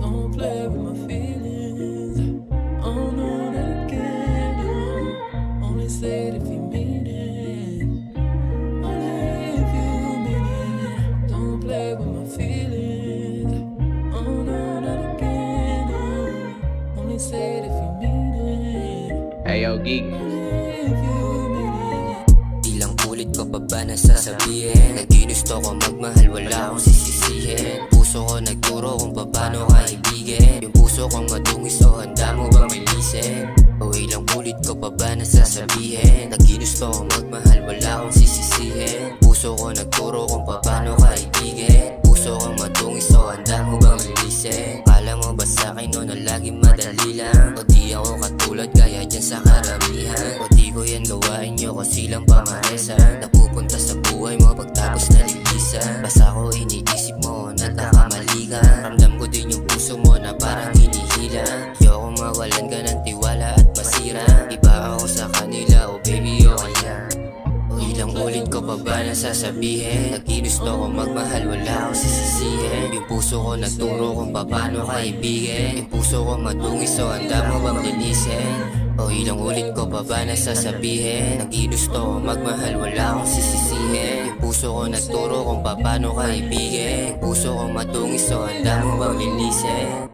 Don't play with my feelings. Oh no, not again. No. Only say it if you mean it. Only if you mean it. Don't play with my feelings. Oh no, not again. No. Only say it if you mean it. Ayo, gig. Only if you mean it. Ilang ulit ko pa ba nasasabihin na ginusto ko magmahal, wala akong sisisihin. Puso ko nagturo kung paano kaibigin. Yung puso kong madungis, o handa mo bang milisin? O ilang ulit ko pa ba nasasabihin na ginusto ko magmahal, wala akong sisisihin. Puso ko nagturo kung paano kaibigin. Puso kong madungis, o handa mo bang milisin? Kala mo ba sa'kin no na laging madali lang? O di ako katulad kaya dyan sa karamihan? O di ko yan gawain nyo kasi lang pamaresan. Napupunta sa buhay mo pagtapos na lilisan. Basta ko iniisip mo na nakakamali ka. Ramdam ko din yung puso mo na parang hinihila. Ayoko mawalan ka ng tiwala at masira. Iba ako sa kanila, oh baby, okay lang. Ilang ulit ko pa ba nasasabihin na ginusto ko magmahal, wala akong sisisihin. Yung puso ko nagturo kung paano kaibigin. Yung puso ko madungis, so handa mo bang linisin? O ilang ulit ko pa ba nasasabihin na ginusto ko magmahal, wala akong sisisihin. Yung puso ko nagturo kung paano kaibigin. Yung puso ko madungis, so handa mo bang linisin?